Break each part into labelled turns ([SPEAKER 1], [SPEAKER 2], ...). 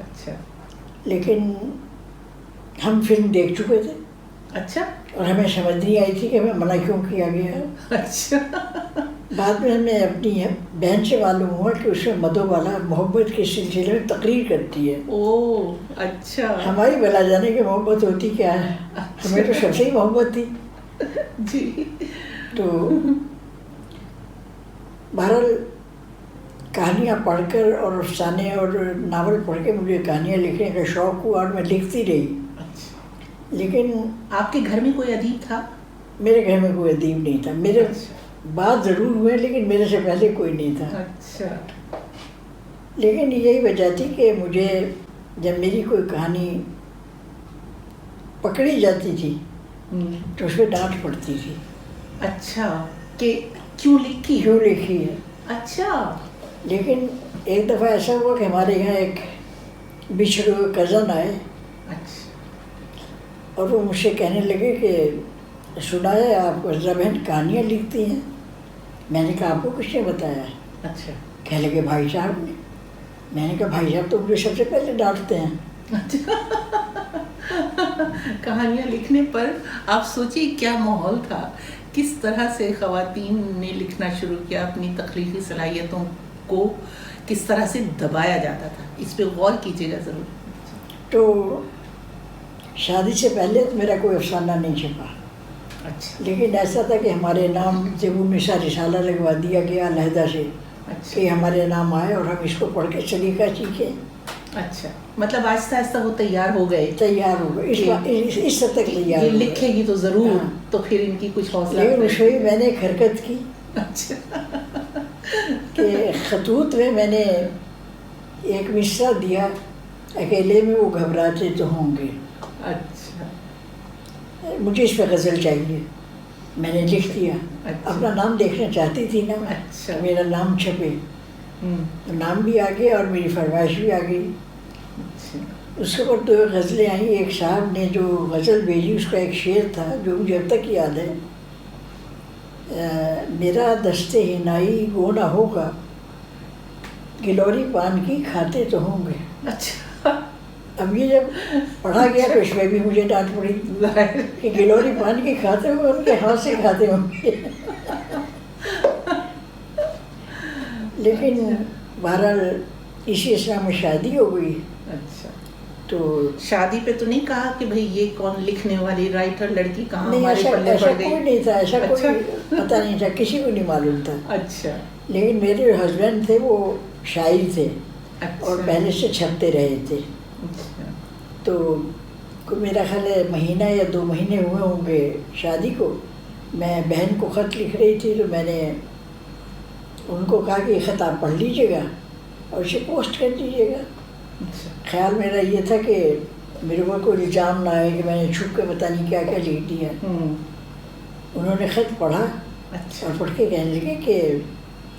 [SPEAKER 1] اچھا
[SPEAKER 2] لیکن ہم فلم دیکھ چکے تھے
[SPEAKER 1] اچھا
[SPEAKER 2] اور ہمیں سمجھ نہیں آئی تھی کہ ہمیں منع کیوں کیا گیا ہے.
[SPEAKER 1] اچھا
[SPEAKER 2] بعد میں ہمیں اپنی بہن سے معلوم ہوا کہ اس میں مدھو بالا محبت کے سلسلے میں تقریر کرتی ہے.
[SPEAKER 1] او اچھا.
[SPEAKER 2] ہماری بلا جانے کی محبت ہوتی کیا ہے, ہمیں تو سب سے ہی محبت تھی.
[SPEAKER 1] جی.
[SPEAKER 2] تو بہرحال کہانیاں پڑھ کر اور افسانے اور ناول پڑھ کے مجھے کہانیاں لکھنے کا شوق ہوا اور میں لکھتی رہی. لیکن
[SPEAKER 1] آپ کے گھر میں کوئی ادیب تھا؟
[SPEAKER 2] میرے گھر میں کوئی ادیب نہیں تھا. میرے بعد ضرور ہوئے لیکن میرے سے پہلے کوئی نہیں تھا.
[SPEAKER 1] اچھا.
[SPEAKER 2] لیکن یہی وجہ تھی کہ مجھے جب میری کوئی کہانی پکڑی جاتی تھی تو اس پہ ڈانٹ پڑتی تھی.
[SPEAKER 1] اچھا کہ کیوں لکھی؟
[SPEAKER 2] کیوں لکھی ہے.
[SPEAKER 1] اچھا.
[SPEAKER 2] لیکن ایک دفعہ ایسا ہوا کہ ہمارے یہاں ایک بچھڑے ہوئے کزن آئے.
[SPEAKER 1] اچھا.
[SPEAKER 2] اور وہ مجھ سے کہنے لگے کہ سنا ہے آپ عزرا بہن کہانیاں لکھتی ہیں. میں نے کہا آپ کو کس نے بتایا؟
[SPEAKER 1] اچھا.
[SPEAKER 2] کہنے لگے بھائی صاحب نے. میں نے کہا بھائی صاحب تو مجھے سب سے پہلے ڈانٹتے ہیں.
[SPEAKER 1] کہانیاں لکھنے پر آپ سوچیے کیا ماحول تھا, کس طرح سے خواتین نے لکھنا شروع کیا, اپنی تخلیقی صلاحیتوں کو کس طرح سے دبایا جاتا تھا. اس پہ غور کیجیے گا ضرور.
[SPEAKER 2] تو شادی سے پہلے تو میرا کوئی افسانہ نہیں چھپا.
[SPEAKER 1] اچھا.
[SPEAKER 2] لیکن ایسا تھا کہ ہمارے نام ضبور نثار رسالہ لگوا دیا گیا علیحدہ سے کہ ہمارے نام آئے اور ہم اس کو پڑھ کے سلیقہ سیکھیں.
[SPEAKER 1] اچھا. مطلب آہستہ آہستہ وہ تیار ہو گئے.
[SPEAKER 2] تیار ہو گئے اس حد تک تیار.
[SPEAKER 1] یہ لکھے گی تو ضرور. تو پھر ان کی کچھ حوصلہ.
[SPEAKER 2] لیکن اس میں میں نے ایک حرکت کی.
[SPEAKER 1] اچھا.
[SPEAKER 2] کہ خطوط میں نے ایک مصرع دیا, اکیلے میں وہ گھبراتے تو ہوں گے.
[SPEAKER 1] اچھا.
[SPEAKER 2] مجھے اس پہ غزل چاہیے. میں نے لکھ دیا. اپنا نام دیکھنا چاہتی تھی نا.
[SPEAKER 1] اچھا.
[SPEAKER 2] میرا نام چھپے. نام بھی آ گیا اور میری فرمائش بھی آ گئی. اس کے اوپر 2 غزلیں آئیں. ایک صاحب نے جو غزل بھیجی اس کا ایک شعر تھا جو مجھے اب تک یاد ہے. میرا دست ہنائی گو نہ ہوگا, گلوری پان کی کھاتے تو ہوں گے.
[SPEAKER 1] اچھا.
[SPEAKER 2] اب یہ جب پڑھا گیا تو اس میں بھی مجھے ڈانٹ پڑی کہ گلوری پان کی کھاتے ہوں گے, ان کے ہاتھ سے کھاتے ہوں گے. لیکن بہرحال اسی اسلام میں شادی ہو گئی.
[SPEAKER 1] اچھا.
[SPEAKER 2] تو
[SPEAKER 1] شادی پہ تو نہیں کہا کہ بھئی یہ کون لکھنے والی رائٹر لڑکی کہاں
[SPEAKER 2] نہیں,
[SPEAKER 1] ہمارے پلے
[SPEAKER 2] ایسا
[SPEAKER 1] پڑ گئی؟
[SPEAKER 2] کوئی نہیں تھا. ایسا کوئی پتہ نہیں تھا, کسی کو نہیں معلوم تھا.
[SPEAKER 1] اچھا.
[SPEAKER 2] لیکن میرے ہسبینڈ تھے وہ شاعر تھے اور
[SPEAKER 1] اچھا.
[SPEAKER 2] پہلے سے چھپتے رہے تھے.
[SPEAKER 1] اچھا.
[SPEAKER 2] تو میرا خیال ہے مہینہ یا 2 مہینے ہوئے ہوں گے شادی کو. میں بہن کو خط لکھ رہی تھی تو میں نے ان کو کہا کہ یہ خط آپ پڑھ لیجیے گا اور اسے پوسٹ کر دیجیے گا. خیال میرا یہ تھا کہ میرے کو کوئی الزام نہ آئے کہ میں نے چھپ کے پتہ نہیں کیا کیا لکھ دیا. انہوں نے خط پڑھا اور پڑھ کے کہنے لگے کہ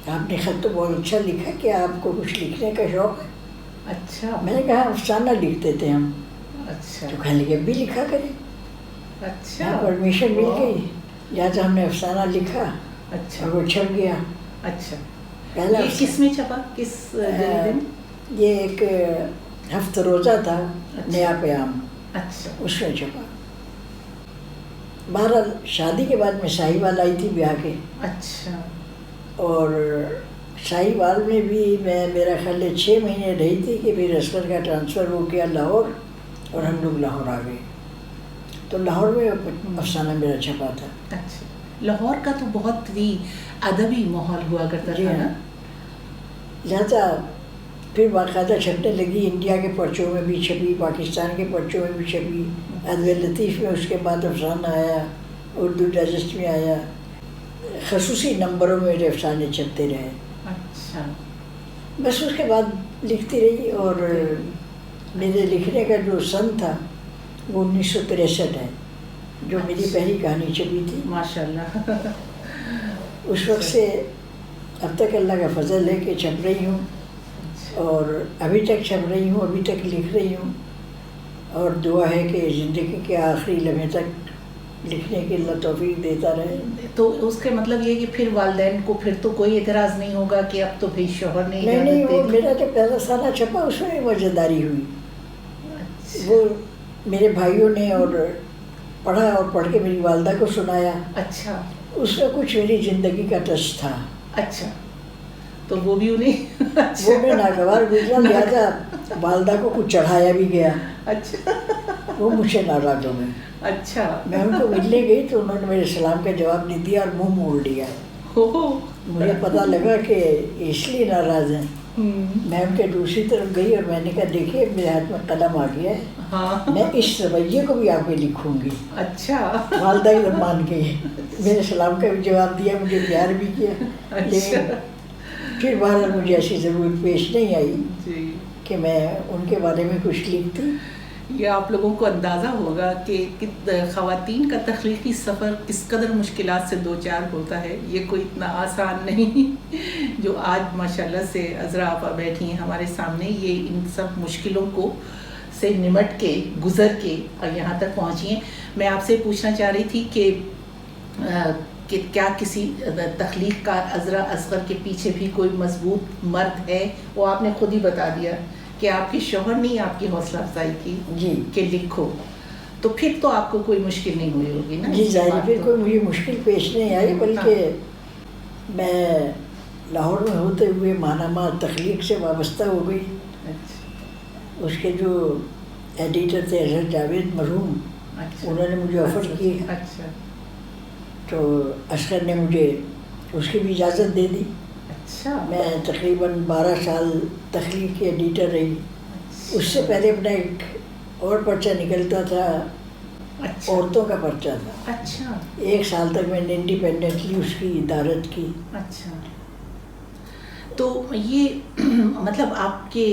[SPEAKER 2] آپ نے خط تو بہت اچھا لکھا, کہ آپ کو کچھ لکھنے کا شوق ہے.
[SPEAKER 1] اچھا.
[SPEAKER 2] میں نے کہا افسانہ لکھتے تھے ہم.
[SPEAKER 1] اچھا.
[SPEAKER 2] تو کہنے لگے اب بھی لکھا کریں.
[SPEAKER 1] اچھا.
[SPEAKER 2] پرمیشن مل گئی, یا تو ہم نے افسانہ لکھا.
[SPEAKER 1] اچھا.
[SPEAKER 2] اور وہ چھپ گیا.
[SPEAKER 1] اچھا.
[SPEAKER 2] پہلا
[SPEAKER 1] یہ کس میں چھپا, کس جریدے میں؟
[SPEAKER 2] یہ ایک ہفتہ روزہ تھا, نیا پیام.
[SPEAKER 1] اچھا.
[SPEAKER 2] اس میں چھپا. بہرحال شادی کے بعد میں ساہیوال آئی تھی بیاہ کے.
[SPEAKER 1] اچھا.
[SPEAKER 2] اور ساہیوال میں بھی میں میرا خیال ہے 6 مہینے رہی تھی کہ پھر اسکر کا ٹرانسفر ہو گیا لاہور اور ہم لوگ لاہور آ گئے. تو لاہور میں افسانہ میرا چھپا تھا.
[SPEAKER 1] اچھا. لاہور کا تو بہت ہی ادبی ماحول ہوا کرتا تھا نا.
[SPEAKER 2] لہٰذا پھر باقاعدہ چھپنے لگی. انڈیا کے پرچوں میں بھی چھپی, پاکستان کے پرچوں میں بھی چھپی. ادب لطیف میں اس کے بعد افسانہ آیا, اردو ڈائجسٹ میں آیا. خصوصی نمبروں میں میرے افسانے چھپتے رہے.
[SPEAKER 1] اچھا.
[SPEAKER 2] بس اس کے بعد لکھتی رہی. اور میرے لکھنے کا جو سن تھا وہ 1963 ہے, جو میری پہلی کہانی چھپی تھی.
[SPEAKER 1] ماشاء اللہ.
[SPEAKER 2] اس وقت سے اب تک اللہ کا فضل ہے کہ چھپ رہی ہوں, اور ابھی تک چھپ رہی ہوں, ابھی تک لکھ رہی ہوں. اور دعا ہے کہ زندگی کے آخری لمحے تک لکھنے کی اللہ توفیق دیتا رہے.
[SPEAKER 1] تو اس کا مطلب یہ کہ پھر والدین کو پھر تو کوئی اعتراض نہیں ہوگا کہ اب تو بھائی شوہر نے
[SPEAKER 2] نہیں, وہ میرا جو پہلا سالہ چھپا اس میں وجہداری ہوئی. وہ میرے بھائیوں نے اور پڑھا اور پڑھ کے میری والدہ کو سنایا.
[SPEAKER 1] اچھا,
[SPEAKER 2] اس میں کچھ میری زندگی کا ٹچ تھا.
[SPEAKER 1] اچھا, تو وہ بھی انہیں
[SPEAKER 2] وہ میں ناگوار گزرا, لہٰذا والدہ کو کچھ چڑھایا بھی گیا.
[SPEAKER 1] اچھا,
[SPEAKER 2] وہ مجھ سے ناراض ہو گئے.
[SPEAKER 1] اچھا,
[SPEAKER 2] میں ان کو ملنے گئی تو انہوں نے میرے سلام کا جواب نہیں دیا اور منہ موڑ لیا. مجھے پتہ لگا کہ اس لیے ناراض ہیں. میں ان کے دوسری طرف گئی اور میں نے کہا دیکھیے میرے ہاتھ میں قلم آ گیا ہے, میں اس رویے کو بھی آپ کے لکھوں گی.
[SPEAKER 1] اچھا,
[SPEAKER 2] والدہ ہی مان گئی. میرے سلام کا بھی جواب دیا, مجھے پیار بھی کیا. لیکن پھر بہرحال مجھے ایسی ضرورت پیش نہیں آئی کہ میں ان کے بارے میں کچھ لکھتی.
[SPEAKER 1] یہ آپ لوگوں کو اندازہ ہوگا کہ خواتین کا تخلیقی سفر کس قدر مشکلات سے دوچار ہوتا ہے. یہ کوئی اتنا آسان نہیں جو آج ماشاءاللہ سے عذرا آپا بیٹھی ہیں ہمارے سامنے. یہ ان سب مشکلوں کو سے نمٹ کے گزر کے اور یہاں تک پہنچی ہیں. میں آپ سے پوچھنا چاہ رہی تھی کہ کیا کسی تخلیق کار عذرا اصغر کے پیچھے بھی کوئی مضبوط مرد ہے؟ وہ آپ نے خود ہی بتا دیا کہ آپ کے شوہر نے آپ کی حوصلہ افزائی کی
[SPEAKER 2] جی
[SPEAKER 1] کہ لکھو, تو پھر تو آپ کو کوئی مشکل نہیں ہوئی ہوگی نا؟
[SPEAKER 2] جی ظاہر, پھر کوئی مجھے مشکل پیش نہیں آئی, بلکہ میں لاہور میں ہوتے ہوئے ماہنامہ تخلیق سے وابستہ ہو گئی. اس کے جو ایڈیٹر تھے اظہر جاوید مرحوم, انہوں نے مجھے آفر کی.
[SPEAKER 1] اچھا,
[SPEAKER 2] تو اصغر نے مجھے اس کی بھی اجازت دے دی.
[SPEAKER 1] اچھا,
[SPEAKER 2] میں تقریباً 12 سال تخلیق کی ایڈیٹر رہی. اس سے پہلے اپنا ایک اور پرچہ نکلتا تھا, عورتوں کا پرچہ تھا.
[SPEAKER 1] اچھا,
[SPEAKER 2] 1 سال تک میں نے انڈیپینڈنٹلی اس کی ادارت کی.
[SPEAKER 1] اچھا, تو یہ مطلب آپ کے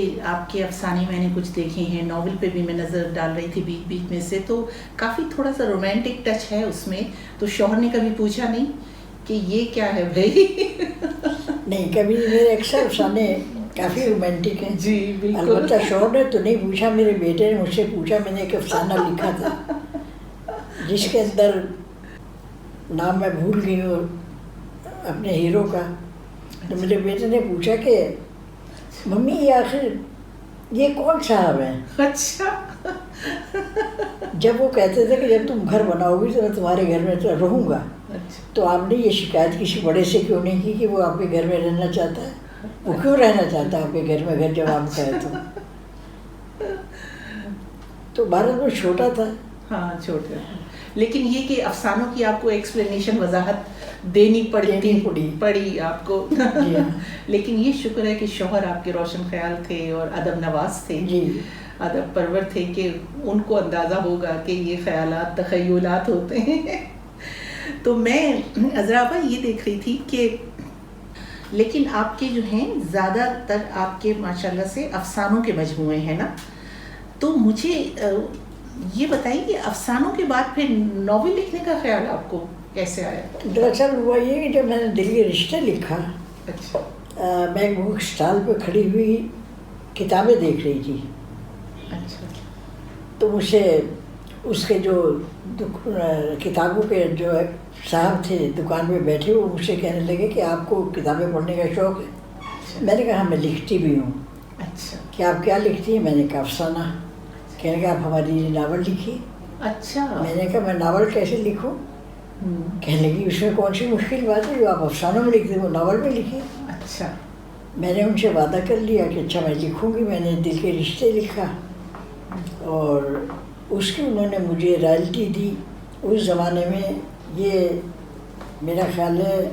[SPEAKER 1] افسانے میں نے کچھ دیکھے ہیں, ناول پہ بھی میں نظر ڈال رہی تھی بیچ بیچ میں سے, تو کافی تھوڑا سا رومانٹک ٹچ ہے اس میں. تو شوہر نے کبھی پوچھا نہیں کہ یہ کیا ہے بھائی؟
[SPEAKER 2] نہیں, کبھی. میرے اکثر افسانے کافی رومانٹک ہیں.
[SPEAKER 1] جی بالکل.
[SPEAKER 2] البتہ شوہر نے تو نہیں پوچھا, میرے بیٹے نے مجھ سے پوچھا. میں نے ایک افسانہ لکھا تھا جس کے اندر نام میں بھول گئی ہوں اپنے ہیرو کا. تو میرے بیٹے نے پوچھا کہ ممی یہ آخر یہ کون صاحب ہیں؟
[SPEAKER 1] اچھا,
[SPEAKER 2] جب وہ کہتے تھے کہ جب تم گھر بناؤ گی تو میں تمہارے گھر میں رہوں گا, تو آپ نے یہ شکایت کسی بڑے سے کیوں نہیں کی کہ وہ آپ کے گھر میں رہنا چاہتا ہے؟ وہ کیوں رہنا چاہتا ہے آپ کے گھر میں, گھر جب آپ کا ہے تو بھارت میں چھوٹا تھا.
[SPEAKER 1] ہاں چھوٹا, لیکن یہ کہ افسانوں کی آپ کو ایکسپلینیشن وضاحت دینی پڑی آپ کو. لیکن یہ شکر ہے کہ شوہر آپ کے روشن خیال تھے اور ادب نواز تھے, ادب پرور تھے, کہ ان کو اندازہ ہوگا کہ یہ خیالات تخیلات ہوتے ہیں. تو میں عذرا آپا یہ دیکھ رہی تھی کہ لیکن آپ کے جو ہیں زیادہ تر آپ کے ماشاءاللہ سے افسانوں کے مجموعے ہیں نا, تو مجھے یہ بتائیے کہ افسانوں کے بعد پھر ناول لکھنے کا خیال آپ کو کیسے آیا؟
[SPEAKER 2] دراصل ہوا یہ کہ جب میں نے دل کے رشتے لکھا,
[SPEAKER 1] اچھا,
[SPEAKER 2] میں ایک بک اسٹال پہ کھڑی ہوئی کتابیں دیکھ رہی تھی.
[SPEAKER 1] اچھا,
[SPEAKER 2] تو مجھے اس کے جو کتابوں کے جو صاحب تھے دکان پہ بیٹھے, وہ مجھ سے کہنے لگے کہ آپ کو کتابیں پڑھنے کا شوق ہے؟ میں نے کہا ہاں میں لکھتی بھی ہوں.
[SPEAKER 1] اچھا,
[SPEAKER 2] کہ آپ کیا لکھتی ہیں؟ میں نے کہا افسانہ. کہنے کہ آپ ہماری ناول لکھیے.
[SPEAKER 1] اچھا,
[SPEAKER 2] میں نے کہا میں ناول کیسے لکھوں؟ کہنے لگی اس میں کون سی مشکل بات ہے, جو آپ افسانوں میں لکھتے وہ ناول میں لکھیے.
[SPEAKER 1] اچھا,
[SPEAKER 2] میں نے ان سے وعدہ کر لیا کہ اچھا میں لکھوں گی. میں نے دل کے رشتے لکھا اور اس کی انہوں نے مجھے رائلٹی دی. اس زمانے میں یہ میرا خیال ہے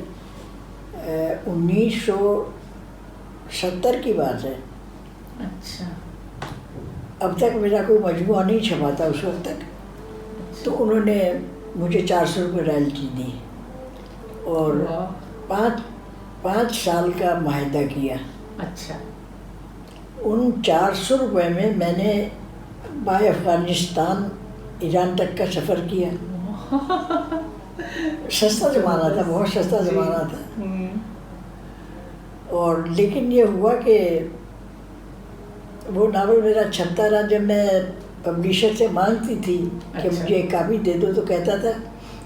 [SPEAKER 2] 1970 کی بات ہے.
[SPEAKER 1] اچھا,
[SPEAKER 2] اب تک میرا کوئی مجموعہ نہیں چھپا تھا اس وقت تک. تو انہوں نے مجھے 400 روپے رائلٹی دی اور 5 سال کا معاہدہ کیا.
[SPEAKER 1] اچھا,
[SPEAKER 2] ان 400 روپے میں میں نے بائے افغانستان ایران تک کا سفر کیا. سستا زمانہ تھا, بہت سستا زمانہ تھا. اور لیکن یہ ہوا کہ وہ ناول میرا چھپتا رہا. جب میں پبلشر سے مانگتی تھی کہ مجھے ایک کاپی دے دو, تو کہتا تھا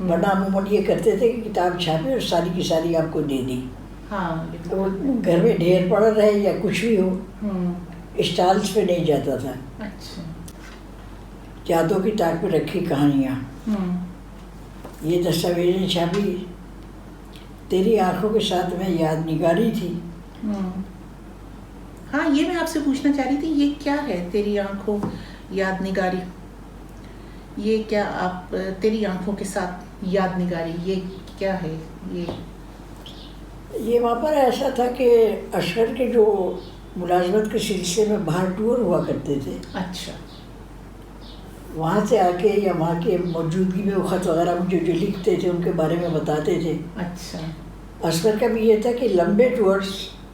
[SPEAKER 2] ورنہ عموماً یہ کرتے تھے کہ کتاب چھاپی اور ساری کی ساری آپ کو دے دی.
[SPEAKER 1] ہاں
[SPEAKER 2] تو گھر میں ڈھیر پڑا رہے یا کچھ بھی ہو, اسٹالس پہ نہیں جاتا تھا.
[SPEAKER 1] اچھا.
[SPEAKER 2] یادوں کی تاک پہ رکھی کہانیاں, یہ دستاویزیں چھاپی. تیری آنکھوں کے ساتھ میں یاد نگاری تھی.
[SPEAKER 1] ہاں یہ میں آپ سے پوچھنا چاہ رہی تھی, یہ کیا ہے تیری آنکھوں یاد نگاری؟ یہ کیا آپ تیری آنکھوں کے ساتھ یاد نگاری, یہ کیا ہے؟
[SPEAKER 2] یہ وہاں پر ایسا تھا کہ اشغر کے جو ملازمت کے سلسلے میں باہر ٹور ہوا کرتے تھے,
[SPEAKER 1] اچھا,
[SPEAKER 2] وہاں سے آ کے یا وہاں کے موجودگی میں وہ خط وغیرہ مجھے جو لکھتے تھے ان کے بارے میں بتاتے تھے.
[SPEAKER 1] اچھا.
[SPEAKER 2] اشغر کا بھی یہ تھا کہ لمبے ٹورس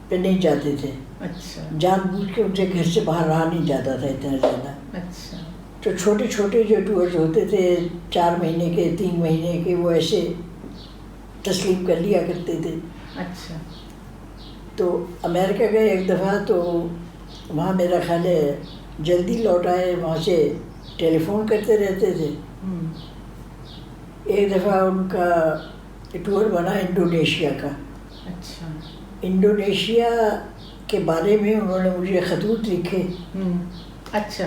[SPEAKER 2] پہ نہیں جاتے تھے.
[SPEAKER 1] اچھا.
[SPEAKER 2] جان بوجھ کے ان سے گھر سے باہر رہا نہیں جاتا تھا اتنا زیادہ.
[SPEAKER 1] اچھا.
[SPEAKER 2] تو چھوٹے چھوٹے جو ٹورز ہوتے تھے 4 مہینے کے 3 مہینے کے, وہ ایسے تسلیم کر لیا کرتے تھے.
[SPEAKER 1] اچھا.
[SPEAKER 2] تو امریکہ گئے ایک دفعہ, تو وہاں میرا خیال ہے جلدی لوٹ آئے, وہاں سے ٹیلی فون کرتے رہتے تھے. ایک دفعہ ان کا ٹور بنا انڈونیشیا کا.
[SPEAKER 1] اچھا.
[SPEAKER 2] انڈونیشیا کے بارے میں انہوں نے مجھے خطوط لکھے.
[SPEAKER 1] اچھا.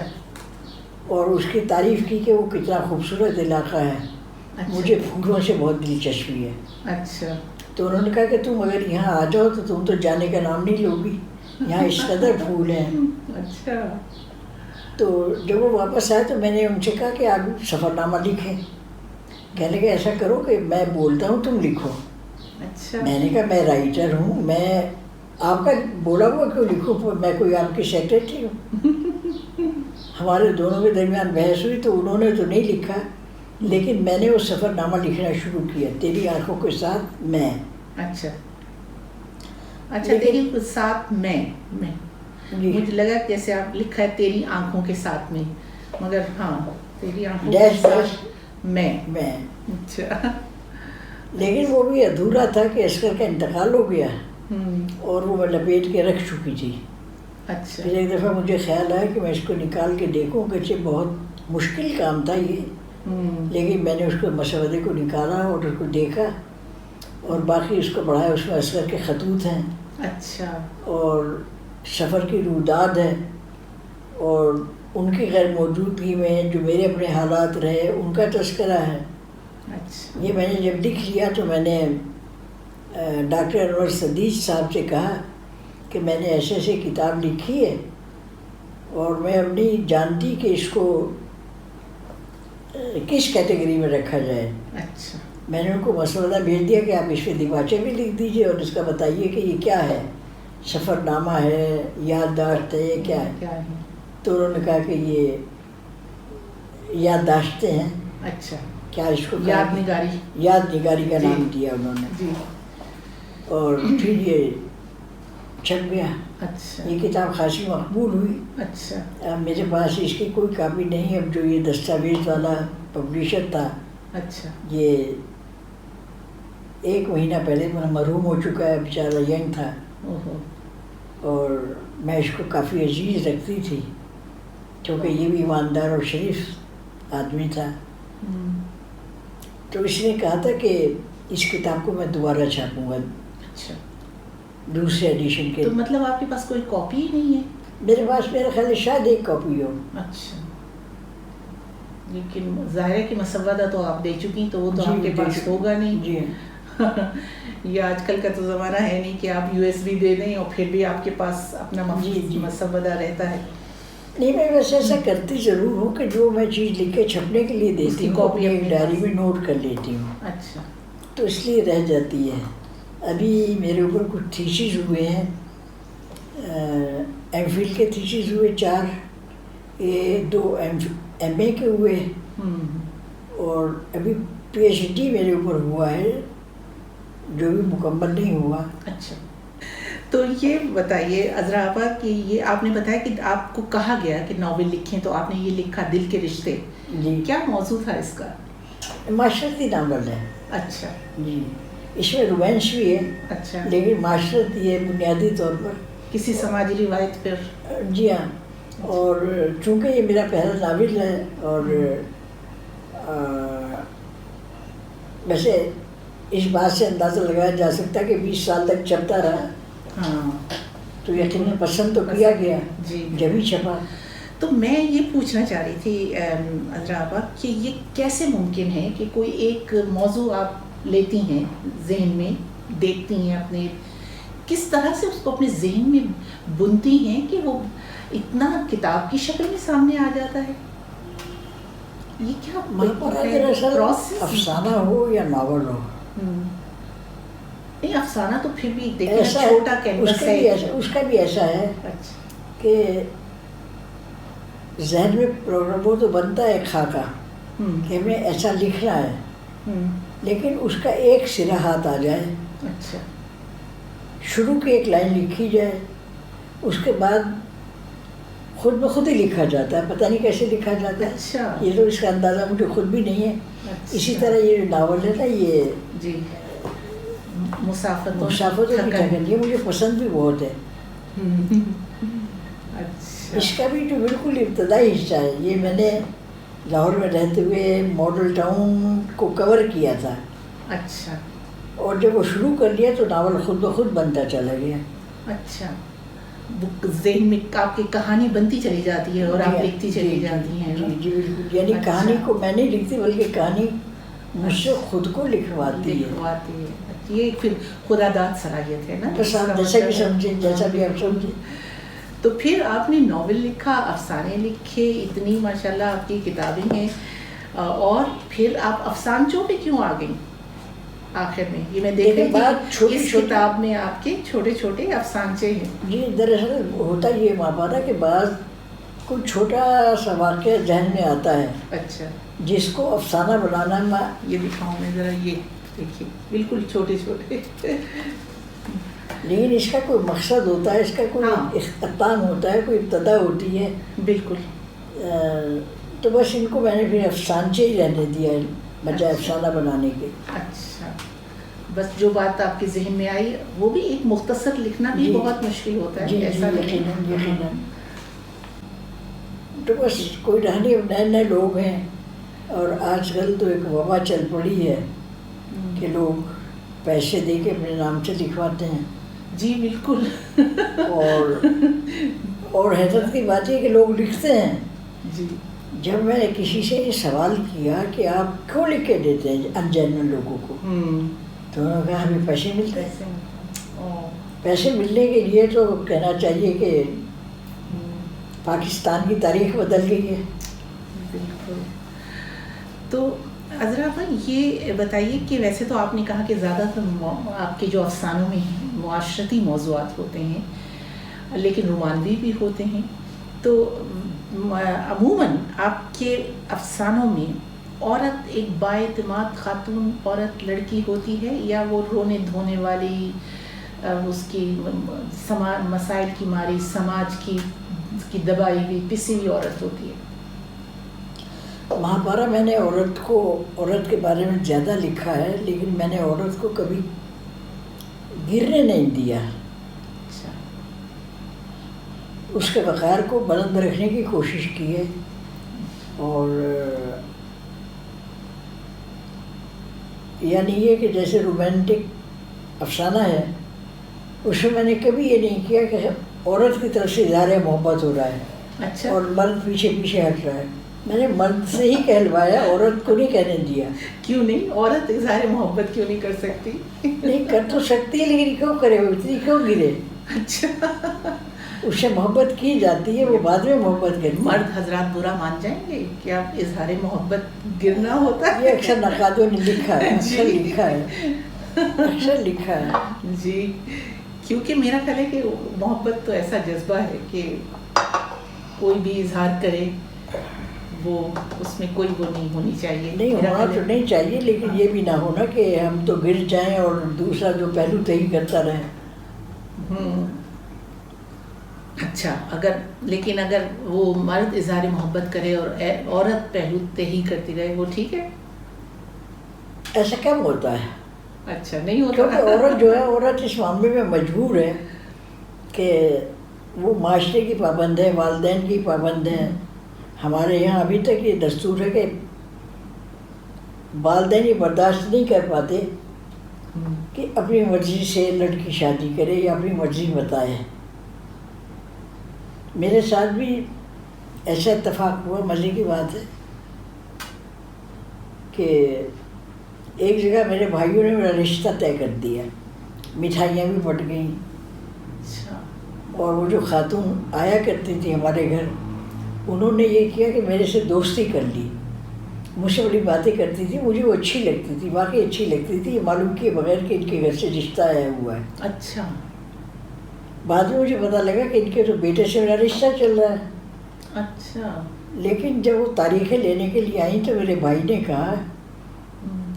[SPEAKER 2] اور اس کی تعریف کی کہ وہ کتنا خوبصورت علاقہ ہے. مجھے پھولوں سے بہت دلچسپی ہے.
[SPEAKER 1] اچھا.
[SPEAKER 2] تو انہوں نے کہا کہ تم اگر یہاں آ جاؤ تو تم تو جانے کا نام نہیں لو گی, یہاں اس قدر پھول ہیں.
[SPEAKER 1] اچھا.
[SPEAKER 2] تو جب وہ واپس آئے تو میں نے ان سے کہا کہ آپ سفر نامہ لکھیں. کہنے کہ ایسا کرو کہ میں بولتا ہوں تم لکھو.
[SPEAKER 1] اچھا.
[SPEAKER 2] میں نے کہا میں رائٹر ہوں, میں آپ کا بولا ہوا کیوں لکھوں, میں کوئی آپ کی سیکریٹری ہوں. ہمارے دونوں کے درمیان بحث ہوئی تو انہوں نے تو نہیں لکھا, لیکن میں نے وہ سفر نامہ لکھنا شروع کیا, تیری آنکھوں کے ساتھ میں.
[SPEAKER 1] اچھا. اچھا تیری ساتھ میں مجھے لگا جیسے آپ لکھا ہے تیری آنکھوں کے ساتھ میں, مگر ہاں تیری آنکھوں کے ساتھ میں. اچھا.
[SPEAKER 2] لیکن وہ بھی ادھورا تھا کہ اشغر کا انتقال ہو گیا اور وہ میں لپیٹ کے رکھ چکی تھی.
[SPEAKER 1] اچھا.
[SPEAKER 2] پھر ایک دفعہ مجھے خیال آیا کہ میں اس کو نکال کے دیکھوں, کہ بہت مشکل کام تھا یہ, لیکن میں نے اس کو مسودے کو نکالا اور اس کو دیکھا اور باقی اس کو پڑھایا. اس میں اشغر کے خطوط ہیں.
[SPEAKER 1] اچھا. اور
[SPEAKER 2] سفر کی روداد ہے, اور ان کی غیر موجودگی میں جو میرے اپنے حالات رہے ان کا تذکرہ ہے.
[SPEAKER 1] اچھا.
[SPEAKER 2] یہ میں نے جب لکھ لیا تو میں نے ڈاکٹر انور سدیج صاحب سے کہا کہ میں نے ایسے ایسے کتاب لکھی ہے اور میں اب نہیں جانتی کہ اس کو کس کیٹیگری میں رکھا جائے.
[SPEAKER 1] اچھا. میں
[SPEAKER 2] نے ان کو مسودہ بھیج دیا کہ آپ اس پہ دیباچے بھی لکھ دیجیے اور اس کا بتائیے کہ یہ کیا ہے, سفر نامہ ہے, یادداشت ہے, یہ کیا ہے. تو انہوں نے کہا کہ یہ یادداشتیں ہیں.
[SPEAKER 1] اچھا.
[SPEAKER 2] کیا اس کو
[SPEAKER 1] یاد نگاری,
[SPEAKER 2] یاد نگاری کا نام دیا انہوں نے.
[SPEAKER 1] جی.
[SPEAKER 2] اور پھر یہ چھپ گیا.
[SPEAKER 1] اچھا.
[SPEAKER 2] یہ کتاب خاصی مقبول ہوئی.
[SPEAKER 1] اچھا.
[SPEAKER 2] میرے پاس اس کی کوئی کاپی نہیں. اب جو یہ دستاویز والا پبلیشر تھا,
[SPEAKER 1] اچھا,
[SPEAKER 2] یہ 1 مہینہ پہلے مرحوم ہو چکا ہے, بیچارہ ینگ تھا. اور میں اس کو کافی عزیز رکھتی تھی کیونکہ یہ بھی ایماندار اور شریف آدمی تھا. تو اس نے کہا تھا کہ اس کتاب کو میں دوبارہ چھاپوں گا.
[SPEAKER 1] اچھا,
[SPEAKER 2] دوسرے ایڈیشن کے.
[SPEAKER 1] تو مطلب آپ کے پاس کوئی کاپی ہی نہیں ہے؟
[SPEAKER 2] میرے پاس میرا خیال ہے شاید 1 کاپی ہو.
[SPEAKER 1] اچھا, لیکن ظاہر ہے کہ مسودہ تو آپ دے چکی, تو وہ تو آپ کے پاس ہوگا نہیں.
[SPEAKER 2] جی.
[SPEAKER 1] یہ آج کل کا تو زمانہ ہے نہیں کہ آپ USB دے دیں اور پھر بھی آپ کے پاس اپنا مسودہ رہتا ہے.
[SPEAKER 2] نہیں, میں ویسے ایسا کرتی ضرور ہوں کہ جو میں چیز لکھ کے چھپنے کے لیے دیتی ہوں کاپی ایک ڈائری میں نوٹ کر لیتی ہوں.
[SPEAKER 1] اچھا.
[SPEAKER 2] تو اس لیے رہ جاتی ہے. ابھی میرے اوپر کچھ تھیسز ہوئے ہیں, ایم فل کے تھیسز ہوئے 4, 2 ایم اے کے ہوئے, اور ابھی PhD میرے اوپر ہوا ہے جو بھی مکمل نہیں ہوا.
[SPEAKER 1] اچھا, تو یہ بتائیے عذرا آپا کہ یہ آپ نے بتایا کہ آپ کو کہا گیا کہ ناول لکھیں, تو آپ نے یہ لکھا دل کے رشتے.
[SPEAKER 2] جی.
[SPEAKER 1] کیا موضوع تھا اس کا؟
[SPEAKER 2] معاشرتی ناول ہے.
[SPEAKER 1] اچھا.
[SPEAKER 2] جی, اس میں رومانس بھی ہے.
[SPEAKER 1] اچھا.
[SPEAKER 2] لیکن معاشرتی ہے بنیادی طور پر,
[SPEAKER 1] کسی سماجی روایت پر.
[SPEAKER 2] جی ہاں. اور چونکہ یہ میرا پہلا ناول ہے اور ویسے اس بات سے اندازہ لگایا جا سکتا ہے کہ 20 سال تک چلتا رہا
[SPEAKER 1] ہاں
[SPEAKER 2] تو یقیناً پسند تو کیا گیا
[SPEAKER 1] جی
[SPEAKER 2] جب ہی چھپا.
[SPEAKER 1] تو میں یہ پوچھنا چاہ رہی تھی عذرا آپا کہ یہ کیسے ممکن ہے کہ کوئی ایک موضوع آپ لیتی ہیں ذہن میں دیکھتی ہیں اپنے کس طرح سے اس کو اپنے ذہن میں بنتی ہیں کہ وہ اتنا کتاب کی شکل میں سامنے آ جاتا ہے. یہ کیا
[SPEAKER 2] دراصل افسانہ ہو یا ناول ہو
[SPEAKER 1] نہیں افسانہ تو پھر بھی دیکھیں
[SPEAKER 2] ایسا
[SPEAKER 1] چھوٹا کینوس ہے.
[SPEAKER 2] اس کا بھی ایسا ہے کہ ذہن میں پروگرام وہ تو بنتا ہے ایک خاکہ کہ ہمیں ایسا لکھنا ہے لیکن اس کا ایک سرا ہاتھ آ جائے.
[SPEAKER 1] اچھا
[SPEAKER 2] شروع کی ایک لائن لکھی جائے اس کے بعد خود بخود ہی لکھا جاتا ہے. پتہ نہیں کیسے لکھا جاتا ہے.
[SPEAKER 1] اچھا
[SPEAKER 2] یہ تو اس کا اندازہ مجھے خود بھی نہیں ہے. اسی طرح یہ جو ناول ہے نا یہ
[SPEAKER 1] جی مسافت
[SPEAKER 2] یہ مجھے پسند بھی بہت ہے. اس کا بھی جو بالکل ابتدائی حصہ ہے یہ میں نے لاہور میں رہتے ہوئے ماڈل ٹاؤن کو کور کیا تھا.
[SPEAKER 1] اچھا
[SPEAKER 2] اور جب وہ شروع کر لیا تو ناول خود بخود بنتا چلا گیا.
[SPEAKER 1] اچھا ذہن میں آپ کی کہانی بنتی چلی جاتی ہے اور آپ لکھتی چلی جاتی ہیں.
[SPEAKER 2] جی بالکل یعنی کہانی کو میں نہیں لکھتی بلکہ کہانی مجھ سے خود کو لکھواتی ہے.
[SPEAKER 1] یہ پھر خدا داد صلاحیت ہے نا
[SPEAKER 2] جیسا بھی سمجھے جیسا بھی آپ سمجھے.
[SPEAKER 1] تو پھر آپ نے ناول لکھا افسانے لکھے اتنی ماشاءاللہ آپ کی کتابیں ہیں اور پھر آپ افسانچوں پہ کیوں آ گئیں آخر میں؟ یہ میں دیکھ رہی تھی اس کتاب میں آپ کے چھوٹے چھوٹے افسانچے ہیں.
[SPEAKER 2] جی دراصل ہوتا یہ ماپارا کہ بعض کوئی چھوٹا سا واقعہ ذہن میں آتا ہے.
[SPEAKER 1] اچھا
[SPEAKER 2] جس کو افسانہ بنانا
[SPEAKER 1] یہ دکھاؤں میں ذرا یہ دیکھیے بالکل چھوٹے چھوٹے
[SPEAKER 2] لیکن اس کا کوئی مقصد ہوتا ہے اس کا کوئی اختتام ہوتا ہے کوئی ابتدا ہوتی ہے.
[SPEAKER 1] بالکل
[SPEAKER 2] تو بس ان کو میں نے پھر افسانچے ہی رہنے دیا ہے بجائے افسانہ بنانے کے.
[SPEAKER 1] اچھا بس جو بات آپ کے ذہن میں آئی وہ بھی ایک مختصر لکھنا بھی بہت مشکل ہوتا ہے. ایسا
[SPEAKER 2] یقیناً تو بس کوئی رہنے نئے نئے لوگ ہیں اور آج کل تو ایک وبا چل پڑی ہے کہ لوگ پیسے دے کے اپنے نام سے لکھواتے ہیں.
[SPEAKER 1] جی بالکل
[SPEAKER 2] اور حیرت کی بات یہ کہ لوگ لکھتے ہیں.
[SPEAKER 1] جی
[SPEAKER 2] جب میں نے کسی سے یہ سوال کیا کہ آپ کیوں لکھ کے دیتے ہیں انجان لوگوں کو تو انہوں نے کہا ہمیں پیسے ملتے ہیں. پیسے ملنے کے لیے تو کہنا چاہیے کہ پاکستان کی تاریخ بدل گئی ہے.
[SPEAKER 1] بالکل. تو عذرا بھائی یہ بتائیے کہ ویسے تو آپ نے کہا کہ زیادہ تر آپ کے جو افسانوں میں معاشرتی موضوعات ہوتے ہیں لیکن رومانوی بھی ہوتے ہیں. تو عموماً آپ کے افسانوں میں عورت ایک بااعتماد خاتون عورت لڑکی ہوتی ہے یا وہ رونے دھونے والی اس کی مسائل کی ماری سماج کی دبائی ہوئی پسی ہوئی عورت ہوتی ہے؟
[SPEAKER 2] مہاپارا میں نے عورت کے بارے میں زیادہ لکھا ہے لیکن میں نے عورت کو کبھی گرنے نہیں دیا.
[SPEAKER 1] اچھا
[SPEAKER 2] اس کے وقار کو بلند رکھنے کی کوشش کی ہے. اور یعنی یہ کہ جیسے رومانٹک افسانہ ہے اس میں نے کبھی یہ نہیں کیا کہ عورت کی طرف سے اظہار محبت ہو رہا ہے.
[SPEAKER 1] اچھا
[SPEAKER 2] اور مرد پیچھے ہٹ رہا ہے. میں نے مرد سے ہی کہلوایا عورت کو نہیں کہنے دیا.
[SPEAKER 1] کیوں نہیں؟ عورت اظہار محبت کیوں نہیں کر سکتی؟
[SPEAKER 2] نہیں کر تو سکتی ہے لیکن کیوں کرے وہ اتنی کیوں گرے؟
[SPEAKER 1] اچھا
[SPEAKER 2] اس سے محبت کی جاتی ہے وہ بعد میں محبت کرتی ہے.
[SPEAKER 1] مرد حضرات برا مان جائیں گے کہ آپ اظہار محبت گرنا ہوتا ہے؟
[SPEAKER 2] یہ اکثر نقادوں نے لکھا ہے اکثر لکھا ہے.
[SPEAKER 1] جی کیونکہ میرا خیال ہے کہ محبت تو ایسا جذبہ ہے کہ کوئی بھی اظہار کرے وہ اس میں کوئی وہ نہیں ہونی چاہیے.
[SPEAKER 2] نہیں ہونا تو نہیں چاہیے لیکن یہ بھی نہ ہونا کہ ہم تو گر جائیں اور دوسرا جو پہلو تہی کرتا رہے.
[SPEAKER 1] اچھا اگر وہ مرد اظہار محبت کرے اور عورت پہلو تہی کرتی رہے وہ ٹھیک ہے؟
[SPEAKER 2] ایسا کم ہوتا ہے.
[SPEAKER 1] اچھا نہیں ہوتا
[SPEAKER 2] کیونکہ عورت جو ہے عورت اس معاملے میں مجبور ہے کہ وہ معاشرے کی پابند ہے والدین کی پابند ہے. ہمارے یہاں ابھی تک یہ دستور ہے کہ والدین یہ برداشت نہیں کر پاتے کہ اپنی مرضی سے لڑکی شادی کرے یا اپنی مرضی بتائے. میرے ساتھ بھی ایسا اتفاق ہوا، مزے کی بات ہے کہ ایک جگہ میرے بھائیوں نے میرا رشتہ طے کر دیا، مٹھائیاں بھی بٹ گئیں.
[SPEAKER 1] اچھا.
[SPEAKER 2] اور وہ جو خاتون آیا کرتی تھی ہمارے گھر، انہوں نے یہ کیا کہ میرے سے دوستی کر لی، مجھ سے بڑی باتیں کرتی تھی، مجھے وہ اچھی لگتی تھی، واقعی اچھی لگتی تھی، یہ معلوم کیے بغیر کہ ان کے گھر سے رشتہ آیا ہوا ہے.
[SPEAKER 1] اچھا.
[SPEAKER 2] بعد میں مجھے پتہ لگا کہ ان کے تو بیٹے سے میرا رشتہ چل رہا ہے.
[SPEAKER 1] اچھا.
[SPEAKER 2] لیکن جب وہ تاریخیں لینے کے لیے آئیں تو میرے بھائی نے کہا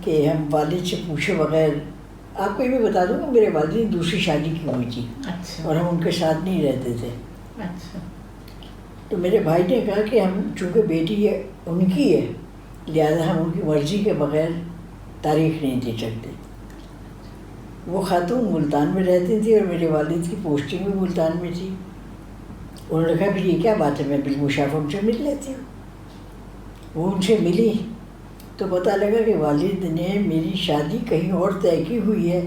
[SPEAKER 2] کہ ہم والد سے پوچھے بغیر، آپ کو یہ بھی بتا دوں کہ میرے والد نے دوسری شادی کی ہوئی تھی
[SPEAKER 1] اچھا.
[SPEAKER 2] اور ہم ان کے ساتھ نہیں رہتے تھے.
[SPEAKER 1] اچھا.
[SPEAKER 2] تو میرے بھائی نے کہا کہ ہم چونکہ بیٹی ہے ان کی ہے، لہٰذا ہم ان کی مرضی کے بغیر تاریخ نہیں دے سکتے. وہ خاتون ملتان میں رہتی تھی اور میرے والد کی پوسٹنگ بھی ملتان میں تھی. انہوں نے کہا پھر یہ کیا بات ہے، میں بالمشافہ ان سے مل لیتی ہوں. وہ ان سے ملی تو پتہ لگا کہ والد نے میری شادی کہیں اور طے کی ہوئی ہے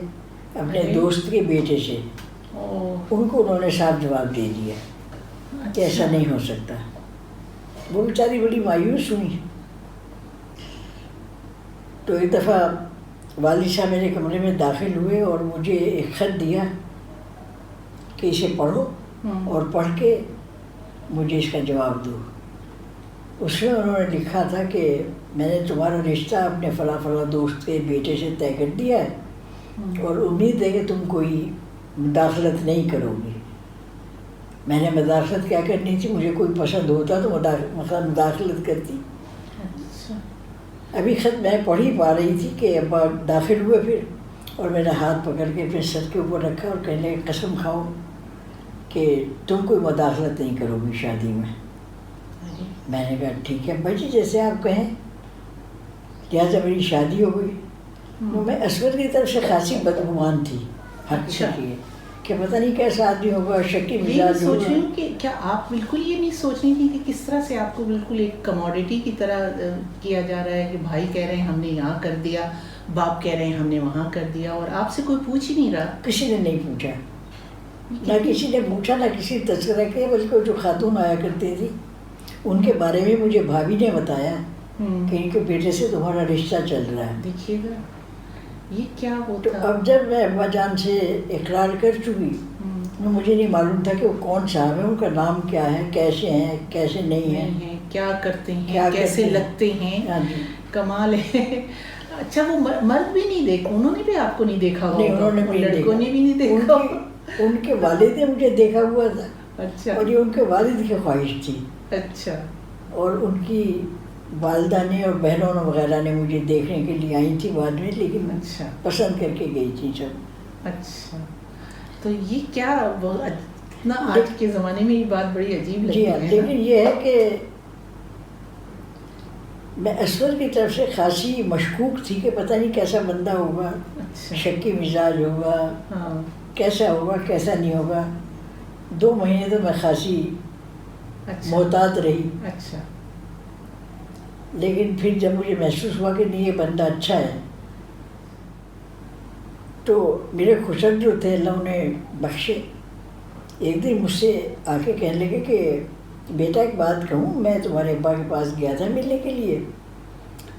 [SPEAKER 2] اپنے دوست کے بیٹے سے. ان کو انہوں نے صاف جواب دے دیا کہ ایسا نہیں ہو سکتا. وہ بیچاری بڑی مایوس ہوئی. تو ایک دفعہ والد صاحب میرے کمرے میں داخل ہوئے اور مجھے ایک خط دیا کہ اسے پڑھو اور پڑھ کے مجھے اس کا جواب دو. اس میں انہوں نے لکھا تھا کہ میں نے تمہارا رشتہ اپنے فلاں فلاں دوست کے بیٹے سے طے کر دیا ہے اور امید ہے کہ تم کوئی مداخلت نہیں کرو گی. میں نے مداخلت کیا کرنی تھی، مجھے کوئی پسند ہوتا تو مداخلت کرتی. ابھی خط میں پڑھ ہی پا رہی تھی کہ ابا داخل ہوئے پھر، اور میرا ہاتھ پکڑ کے پھر سر کے اوپر رکھا اور کہنے لگے قسم کھاؤ کہ تم کوئی مداخلت نہیں کرو گی شادی میں. میں نے کہا ٹھیک ہے ابا جی جیسے آپ کہیں. لہٰذا میری شادی ہو گئی. میں اصغر کی طرف سے خاصی بدگمان تھی حقیقت یہ کہ پتہ نہیں کیسا آدمی ہوگا، شکی مزاج
[SPEAKER 1] سوچ رہی ہوں کہ کیا آپ بالکل یہ نہیں سوچ رہی تھی کہ کس طرح سے آپ کو بالکل ایک کموڈیٹی کی طرح کیا جا رہا ہے کہ بھائی کہہ رہے ہیں ہم نے یہاں کر دیا، باپ کہہ رہے ہیں ہم نے وہاں کر دیا، اور آپ سے کوئی پوچھ ہی نہیں رہا.
[SPEAKER 2] کسی نے نہیں پوچھا، نہ کسی نے پوچھا، نہ کسی نے تذکرہ کیا. بلکہ جو خاتون آیا کرتی تھی ان کے بارے میں مجھے بھابھی نے بتایا کہ ان کے بیٹے سے تمہارا رشتہ چل رہا ہے.
[SPEAKER 1] دیکھیے گا یہ کیا ہوتا.
[SPEAKER 2] تو اب جب میں ابا جان سے اقرار کر چکی تو مجھے نہیں معلوم تھا کہ وہ کون صاحب ہے، ان کا نام کیا ہے، کیسے ہیں کیسے نہیں ہیں،
[SPEAKER 1] کیا کرتے ہیں، کیسے لگتے ہیں. کمال ہے. اچھا وہ مرد بھی نہیں دیکھا، انہوں نے بھی آپ کو نہیں دیکھا ہوگا؟
[SPEAKER 2] نہیں، انہوں نے
[SPEAKER 1] لڑکوں نے بھی نہیں دیکھا.
[SPEAKER 2] ان کے والد نے مجھے دیکھا ہوا تھا.
[SPEAKER 1] اچھا.
[SPEAKER 2] اور یہ ان کے والد کی خواہش تھی.
[SPEAKER 1] اچھا. اور
[SPEAKER 2] ان کی والدہ نے اور بہنوں وغیرہ نے مجھے دیکھنے کے لیے آئی تھی بعد میں، لیکن
[SPEAKER 1] اچھا
[SPEAKER 2] پسند کر کے گئی تھی سب.
[SPEAKER 1] اچھا. تو یہ کیا اتنا آج کے زمانے میں یہ بات بڑی عجیب لگتی ہے.
[SPEAKER 2] لیکن یہ ہے کہ میں اصغر کی طرف سے خاصی مشکوک تھی کہ پتہ نہیں کیسا بندہ ہوگا، شکی مزاج ہوگا، کیسا ہوگا کیسا نہیں ہوگا. 2 مہینے تو میں خاصی محتاط رہی.
[SPEAKER 1] اچھا.
[SPEAKER 2] لیکن پھر جب مجھے محسوس ہوا کہ نہیں یہ بندہ اچھا ہے تو میرے خسر جو تھے اللہ انہیں بخشے، ایک دن مجھ سے آ کے کہنے لگے کہ بیٹا ایک بات کہوں، میں تمہارے ابا کے پاس گیا تھا ملنے کے لیے،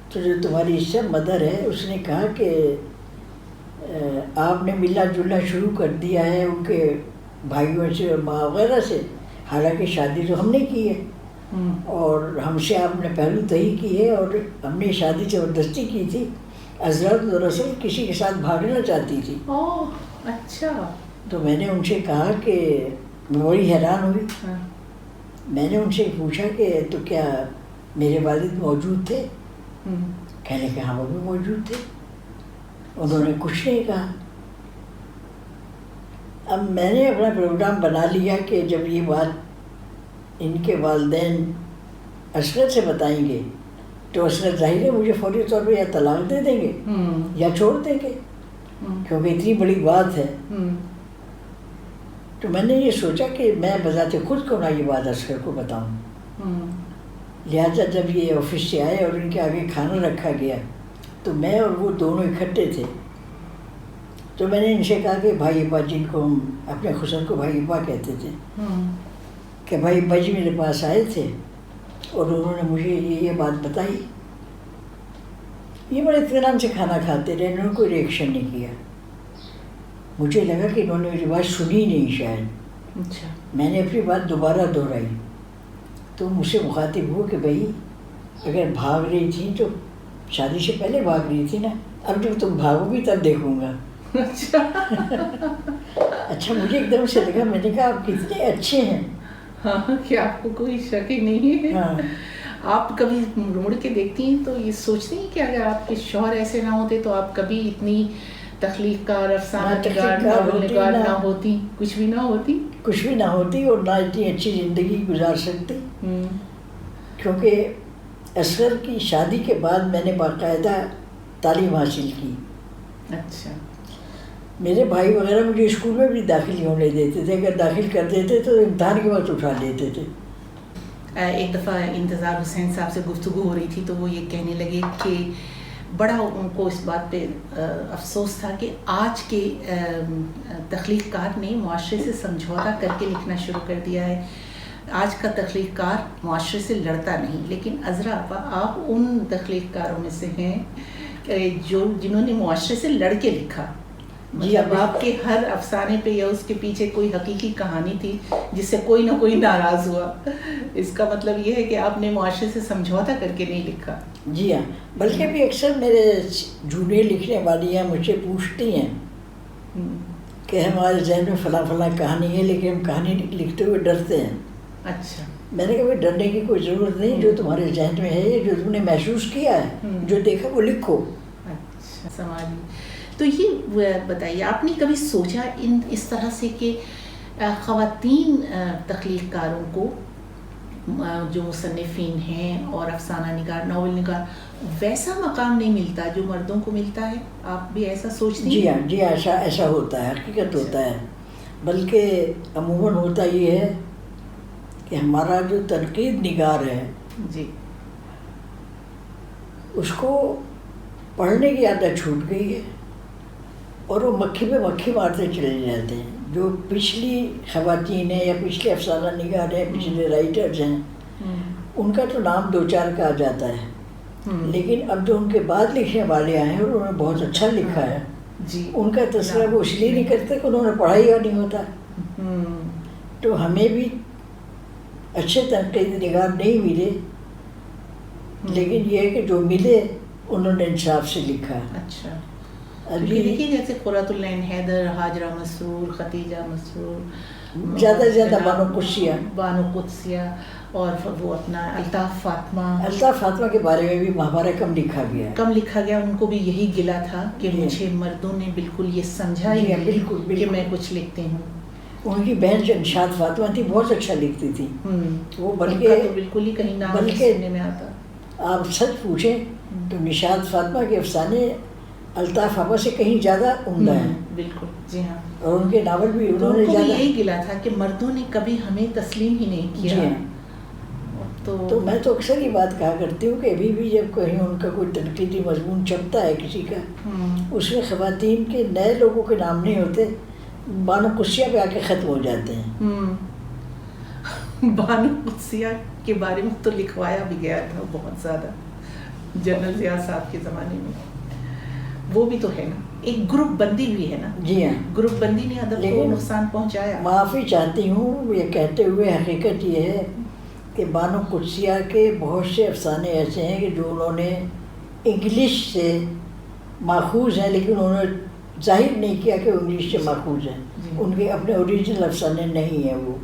[SPEAKER 2] تو جو تمہاری سب مدر ہے اس نے کہا کہ آپ نے ملنا جلنا شروع کر دیا ہے ان کے بھائیوں سے اور ماں وغیرہ سے، حالانکہ شادی تو ہم نے کی ہے اور ہم سے آپ نے پہلو تہی کی ہے اور ہم نے شادی زبردستی کی تھی. حضرت دراصل کسی کے ساتھ بھاگنا چاہتی تھی.
[SPEAKER 1] اچھا.
[SPEAKER 2] تو میں نے ان سے کہا کہ میں بڑی حیران ہوئی. میں نے ان سے پوچھا کہ تو کیا میرے والد موجود تھے؟ کہنے کہ ہاں وہ بھی موجود تھے. انہوں نے کچھ نہیں کہا. اب میں نے اپنا پروگرام بنا لیا کہ جب یہ بات ان کے والدین اصغر سے بتائیں گے تو اصغر ظاہر ہے مجھے فوری طور پہ یا طلاق دے دیں گے یا چھوڑ دیں گے، کیونکہ اتنی بڑی بات ہے. تو میں نے یہ سوچا کہ میں بذات خود کو نہ یہ بات اصغر کو بتاؤں. لہٰذا جب یہ آفس سے آئے اور ان کے آگے کھانا رکھا گیا تو میں اور وہ دونوں اکٹھے تھے. تو میں نے ان سے کہا کہ بھائی ابا، جن کو ہم اپنے خسر کو بھائی ابا کہتے تھے، کہ بھائی ابا جی میرے پاس آئے تھے اور انہوں نے مجھے یہ بات بتائی. یہ بڑے اطمینان سے کھانا کھاتے رہے، انہوں نے کوئی ریئیکشن نہیں کیا. مجھے لگا کہ انہوں نے میری بات سنی نہیں شاید.
[SPEAKER 1] اچھا.
[SPEAKER 2] میں نے اپنی بات دوبارہ دہرائی تو مجھ سے مخاطب ہو کہ بھائی اگر بھاگ رہی تھی تو شادی سے پہلے بھاگ رہی تھی نا، اب جب تم بھاگو گی تب دیکھوں گا.
[SPEAKER 1] اچھا.
[SPEAKER 2] اچھا، مجھے ایک دم سے لگا، میں نے کہا آپ کتنے اچھے ہیں.
[SPEAKER 1] ہاں، کہ آپ کو کوئی شک ہی نہیں ہے.
[SPEAKER 2] ہاں.
[SPEAKER 1] آپ کبھی مڑ کے دیکھتی ہیں تو یہ سوچتی ہیں کہ اگر آپ کے شوہر ایسے نہ ہوتے تو آپ کبھی اتنی تخلیق کار، افسانہ نگار، ناول نگار نہ ہوتی، کچھ بھی نہ ہوتی؟
[SPEAKER 2] کچھ بھی نہ ہوتی اور نہ اتنی اچھی زندگی گزار سکتی. کیونکہ اصغر کی شادی کے بعد میں نے باقاعدہ تعلیم حاصل کی.
[SPEAKER 1] اچھا.
[SPEAKER 2] میرے بھائی وغیرہ مجھے اسکول میں بھی داخل نہیں ہونے دیتے تھے، اگر داخل کر دیتے تو امتحان کے وقت اٹھا لیتے تھے.
[SPEAKER 1] ایک دفعہ انتظار حسین صاحب سے گفتگو ہو رہی تھی تو وہ یہ کہنے لگے کہ بڑا ان کو اس بات پہ افسوس تھا کہ آج کے تخلیق کار نے معاشرے سے سمجھوتا کر کے لکھنا شروع کر دیا ہے. آج کا تخلیق کار معاشرے سے لڑتا نہیں، لیکن عذرا آپ ان تخلیق کاروں میں سے ہیں جنہوں نے معاشرے سے لڑ کے لکھا. مطلب آپ کے ہر افسانے پہ یا اس کے پیچھے کوئی حقیقی کہانی تھی جس سے کوئی نہ کوئی ناراض ہوا. اس کا مطلب یہ ہے کہ آپ نے معاشرے سے سمجھوتا کر کے نہیں لکھا.
[SPEAKER 2] جی ہاں، بلکہ بھی اکثر میرے جونیئر لکھنے والی ہیں مجھ سے پوچھتی ہیں کہ ہمارے ذہن میں فلاں فلاں کہانی ہے لیکن ہم کہانی لکھتے ہوئے ڈرتے ہیں.
[SPEAKER 1] اچھا.
[SPEAKER 2] میں نے کہا ڈرنے کی کوئی ضرورت نہیں، جو تمہارے ذہن میں ہے، جو تم نے محسوس کیا ہے، جو دیکھا وہ لکھو.
[SPEAKER 1] اچھا، سماجی. تو یہ بتائیے، آپ نے کبھی سوچا اس طرح سے کہ خواتین تخلیق کاروں کو، جو مصنفین ہیں اور افسانہ نگار، ناول نگار، ویسا مقام نہیں ملتا جو مردوں کو ملتا ہے؟ آپ بھی ایسا سوچتی ہیں؟
[SPEAKER 2] جی ہاں، جی ہاں، ایسا ہوتا ہے، حقیقت ہوتا ہے. بلکہ عموماً ہوتا یہ ہے کہ ہمارا جو تنقید نگار ہے
[SPEAKER 1] جی،
[SPEAKER 2] اس کو پڑھنے کی عادت چھوٹ گئی ہے اور وہ مکھی پہ مکھی مارتے چلے جاتے ہیں. جو پچھلی خواتین ہیں یا پچھلے افسانہ نگار ہیں، پچھلے رائٹرز ہیں، ان کا تو نام دو چار کا آ جاتا ہے، لیکن اب جو ان کے بعد لکھنے والے آئے ہیں انہوں نے بہت اچھا لکھا ہے.
[SPEAKER 1] جی،
[SPEAKER 2] ان کا تذکرہ وہ اس لیے نہیں کرتے کہ انہوں نے پڑھا ہی نہیں ہوتا. تو ہمیں بھی اچھے تنقید نگار نہیں ملے، لیکن یہ ہے کہ جو ملے انہوں نے انصاف سے لکھا.
[SPEAKER 1] اچھا. دیکھیے جیسے قرۃ العین حیدر، ہاجرہ مسرور، ختیجہ مسرور،
[SPEAKER 2] زیادہ سے زیادہ بانو
[SPEAKER 1] قدسیہ اور وہ اپنا الطاف
[SPEAKER 2] فاطمہ کے بارے میں بھی ہمارا کم لکھا گیا.
[SPEAKER 1] ان کو بھی یہی گلا تھا کہ مجھے مردوں نے بالکل یہ سمجھا ہی نہیں کہ میں کچھ لکھتی ہوں. ان
[SPEAKER 2] کی بہن جو نشاط فاطمہ تھی بہت اچھا لکھتی تھی.
[SPEAKER 1] وہ بلکہ بالکل ہی کہیں نام سننے میں آتا.
[SPEAKER 2] آپ سچ پوچھیں تو نشاط فاطمہ کے افسانے الطاف فاطمہ سے کہیں زیادہ عمدہ ہیں.
[SPEAKER 1] بالکل، جی ہاں.
[SPEAKER 2] اور ان کے ناول بھی انہوں نے
[SPEAKER 1] زیادہ یہی گلا تھا کہ مردوں نے کبھی ہمیں تسلیم ہی نہیں کیا.
[SPEAKER 2] جی ہاں. تو میں تو اکثر یہ بات کہا کرتی ہوں کہ ابھی بھی جب کہیں ان کا کوئی تنقیدی مضمون چھپتا ہے کسی کا، اس میں خواتین کے نئے لوگوں کے نام نہیں ہوتے، بانو قدسیہ پہ آ کے ختم ہو جاتے ہیں.
[SPEAKER 1] بانو قدسیہ کے بارے میں تو لکھوایا بھی گیا تھا بہت زیادہ جنرل ضیاء صاحب کے زمانے میں. وہ بھی تو ہے نا، ایک گروپ بندی ہوئی ہے نا.
[SPEAKER 2] جی ہاں،
[SPEAKER 1] گروپ بندی نے ادب کو نقصان پہنچایا.
[SPEAKER 2] معافی چاہتی ہوں یہ کہتے ہوئے، حقیقت یہ ہے کہ بانو قدسیہ کے بہت سے افسانے ایسے ہیں کہ جو انہوں نے انگلش سے ماخوذ ہیں، لیکن انہوں نے ظاہر نہیں کیا کہ وہ انگلش سے ماخوذ ہیں. ان کے اپنے اوریجنل افسانے نہیں ہیں وہ،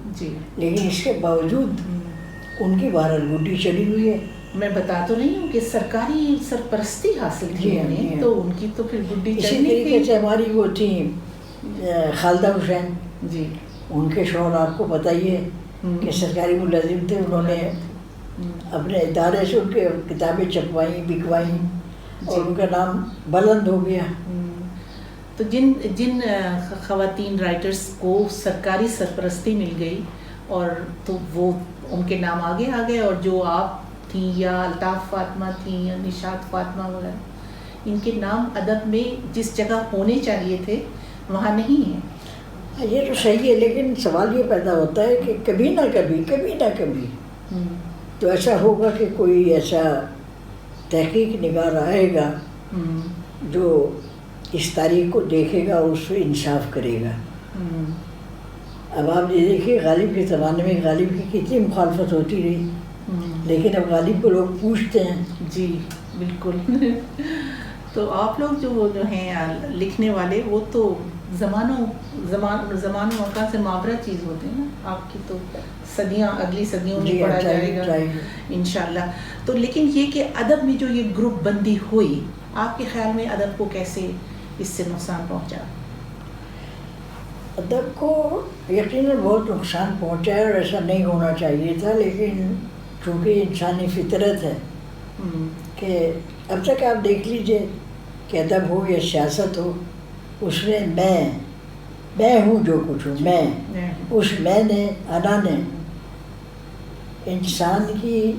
[SPEAKER 2] لیکن اس کے باوجود ان کی بہرحال گڈی چلی ہوئی ہے.
[SPEAKER 1] میں بتا تو نہیں ہوں کہ سرکاری سرپرستی حاصل تھی انہیں، تو ان کی تو پھر گڈی چلی نہیں.
[SPEAKER 2] اسی طریقے سے ہماری وہ تھیں خالدہ حسین.
[SPEAKER 1] جی،
[SPEAKER 2] ان کے شوہر آپ کو پتہ ہی ہے کہ سرکاری ملازم تھے. انہوں نے اپنے ادارے سے ان کے کتابیں چھپوائیں، بکوائیں، اور ان کا نام بلند ہو گیا.
[SPEAKER 1] تو جن خواتین رائٹرز کو سرکاری سرپرستی مل گئی اور تو وہ ان کے نام آگے آ گئے، اور جو آپ تھیں یا الطاف فاطمہ تھیں یا نشاط فاطمہ وغیرہ، ان کے نام ادب میں جس جگہ ہونے چاہیے تھے وہاں نہیں ہیں.
[SPEAKER 2] یہ تو صحیح ہے، لیکن سوال یہ پیدا ہوتا ہے کہ کبھی نہ کبھی تو ایسا ہوگا کہ کوئی ایسا تحقیق نگار آئے گا جو اس تاریخ کو دیکھے گا، اس پہ انصاف کرے گا. اب آپ یہ دیکھیے غالب کے زمانے میں غالب کی کتنی مخالفت ہوتی رہی، لیکن اب غالب کو لوگ پوچھتے ہیں.
[SPEAKER 1] جی بالکل. تو آپ لوگ جو ہیں لکھنے والے، وہ تو زمان و مکان سے ماورا چیز ہوتے ہیں نا. آپ کی تو صدیاں، اگلی صدیوں میں پڑھا جائے گا انشاءاللہ. تو لیکن یہ کہ ادب میں جو یہ گروپ بندی ہوئی، آپ کے خیال میں ادب کو کیسے اس سے نقصان پہنچا؟
[SPEAKER 2] ادب کو یقیناً بہت نقصان پہنچا ہے، اور ایسا نہیں ہونا چاہیے تھا، لیکن چونکہ انسانی فطرت ہے کہ اب تک آپ دیکھ لیجئے کہ ادب ہو یا سیاست ہو، اس میں میں ہوں، جو کچھ ہوں میں، اس میں نے انا نے انسان کی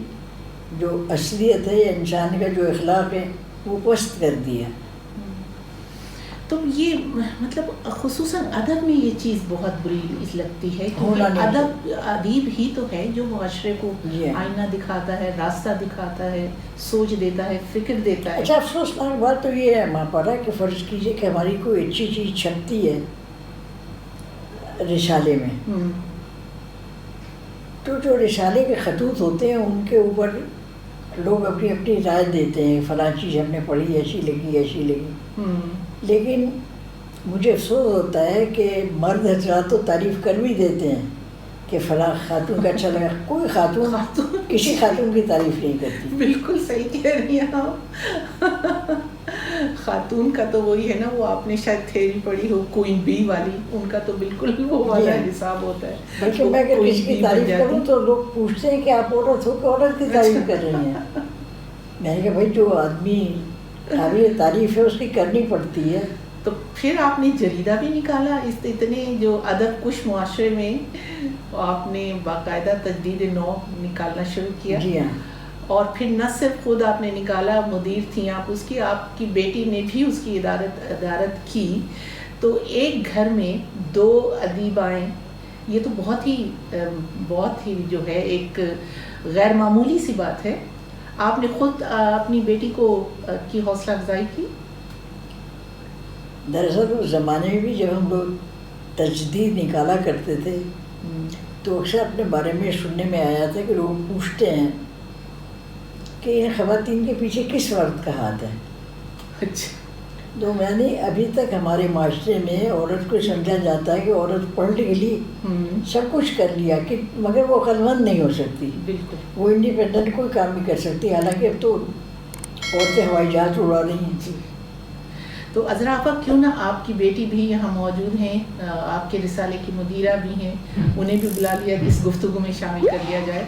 [SPEAKER 2] جو اصلیت ہے یا انسان کا جو اخلاق ہے وہ پست کر دیا.
[SPEAKER 1] تو یہ مطلب خصوصاً ادب میں یہ چیز بہت بری لگتی ہے، کیونکہ ادیب ہی تو ہے جو معاشرے کو آئینہ دکھاتا ہے، راستہ دکھاتا ہے، سوچ دیتا ہے، فکر دیتا ہے.
[SPEAKER 2] اچھا افسوسناک بات تو یہ ہے ماپارا کہ فرض کیجئے کہ ہماری کوئی اچھی چیز چھپتی ہے رسالے میں، تو جو رسالے کے خطوط ہوتے ہیں ان کے اوپر لوگ اپنی رائے دیتے ہیں، فلاں چیز ہم نے پڑھی، ایسی لگی. لیکن مجھے افسوس ہوتا ہے کہ مرد حضرات تو تعریف کر بھی دیتے ہیں کہ فلاں خاتون کا اچھا لگا، کوئی خاتون کسی خاتون کی تعریف نہیں کرتی.
[SPEAKER 1] بالکل صحیح کہہ رہی ہیں آپ. خاتون کا تو وہی ہے نا، وہ آپ نے شاید تھیوری پڑھی ہو کوئین بی والی، ان کا تو بالکل وہ والا حساب ہوتا ہے.
[SPEAKER 2] بلکہ میں اگر کسی کی تعریف کروں تو لوگ پوچھتے ہیں کہ آپ عورت ہو کہ عورت کی تعریف کر رہی ہیں. میں نے کہا بھائی جو آدمی قابل تعریف ہے اس کی کرنی پڑتی ہے.
[SPEAKER 1] تو پھر آپ نے جریدہ بھی نکالا اس اتنے جو ادب کش معاشرے میں، آپ نے باقاعدہ تجدید نو نکالنا شروع کیا.
[SPEAKER 2] جی ہاں.
[SPEAKER 1] اور پھر نہ صرف خود آپ نے نکالا، مدیر تھیں آپ اس کی، آپ کی بیٹی نے بھی اس کی ادارت کی. تو ایک گھر میں 2 ادیبائیں، یہ تو بہت ہی جو ہے ایک غیر معمولی سی بات ہے. آپ نے خود اپنی بیٹی کی حوصلہ افزائی کی؟
[SPEAKER 2] دراصل اس زمانے میں بھی جب ہم لوگ تجدید نکالا کرتے تھے تو اکثر اپنے بارے میں سننے میں آیا تھا کہ لوگ پوچھتے ہیں کہ ان خواتین کے پیچھے کس مرد کا ہاتھ ہے.
[SPEAKER 1] اچھا.
[SPEAKER 2] تو میں نے ابھی تک ہمارے معاشرے میں عورت کو سمجھا جاتا ہے کہ عورت پڑھ لی، سب کچھ کر لیا، کہ مگر وہ عقلمند نہیں ہو سکتی.
[SPEAKER 1] بالکل.
[SPEAKER 2] وہ انڈیپینڈنٹ کوئی کام نہیں کر سکتی، حالانکہ اب تو عورتیں ہوائی جہاز اڑا رہی ہیں.
[SPEAKER 1] جی. تو عذرا آپا کیوں نہ آپ کی بیٹی بھی یہاں موجود ہیں، آپ کے رسالے کی مدیرہ بھی ہیں، انہیں بھی بلا لیا کہ اس گفتگو میں شامل کر لیا جائے.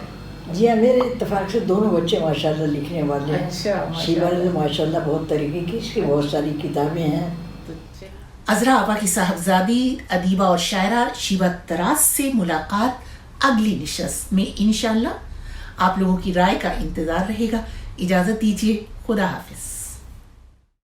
[SPEAKER 2] جی ہاں، میرے اتفاق سے دونوں بچے ماشاءاللہ لکھنے والے ہیں.
[SPEAKER 1] اچھا.
[SPEAKER 2] شیبہ نے ماشاءاللہ بہت ترقی کی، اس کی بہت ساری کتابیں ہیں.
[SPEAKER 1] عذرا آپا کی صاحبزادی ادیبہ اور شاعرہ شیبہ طراز سے ملاقات اگلی نشست میں انشاءاللہ. آپ لوگوں کی رائے کا انتظار رہے گا. اجازت دیجیے، خدا حافظ.